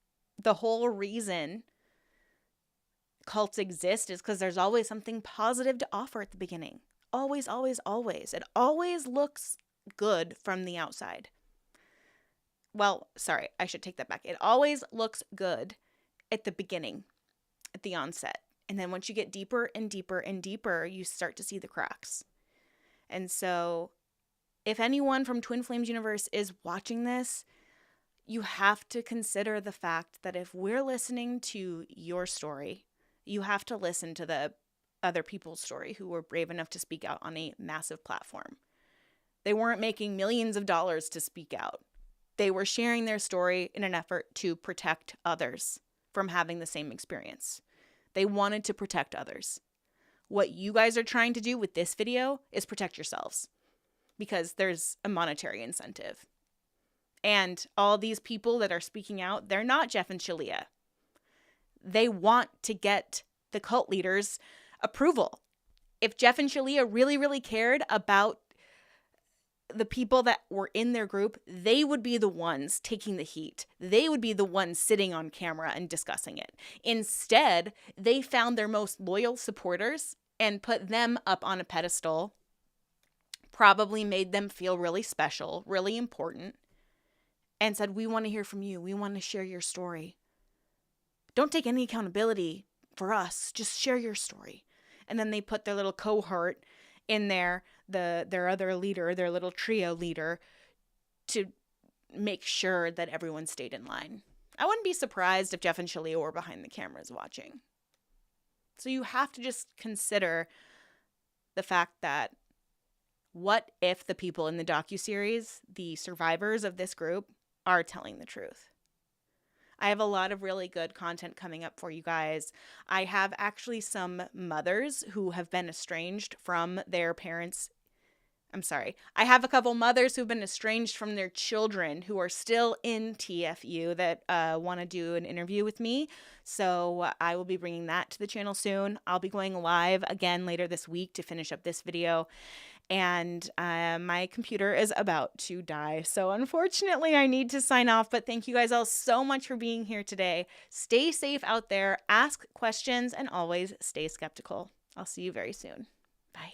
the whole reason cults exist is because there's always something positive to offer at the beginning. Always, always, always. It always looks good from the outside. Well, sorry, I should take that back. It always looks good at the beginning, at the onset. And then once you get deeper and deeper and deeper, you start to see the cracks. And so if anyone from Twin Flames Universe is watching this, you have to consider the fact that if we're listening to your story, you have to listen to the other people's story who were brave enough to speak out on a massive platform. They weren't making millions of dollars to speak out. They were sharing their story in an effort to protect others from having the same experience. They wanted to protect others. What you guys are trying to do with this video is protect yourselves, because there's a monetary incentive. And all these people that are speaking out, they're not Jeff and Shaleia. They want to get the cult leaders' approval. If Jeff and Shaleia really, really cared about the people that were in their group, they would be the ones taking the heat. They would be the ones sitting on camera and discussing it. Instead, they found their most loyal supporters and put them up on a pedestal, probably made them feel really special, really important, and said, we want to hear from you. We want to share your story. Don't take any accountability for us. Just share your story. And then they put their little cohort in there, their other leader, their little trio leader, to make sure that everyone stayed in line. I wouldn't be surprised if Jeff and Shaleia were behind the cameras watching. So you have to just consider the fact that what if the people in the docuseries, the survivors of this group, are telling the truth? I have a lot of really good content coming up for you guys. I have actually some mothers who have been estranged from their parents. I have a couple mothers who've been estranged from their children who are still in TFU that want to do an interview with me. So I will be bringing that to the channel soon. I'll be going live again later this week to finish up this video. And my computer is about to die. So unfortunately, I need to sign off. But thank you guys all so much for being here today. Stay safe out there, ask questions, and always stay skeptical. I'll see you very soon. Bye.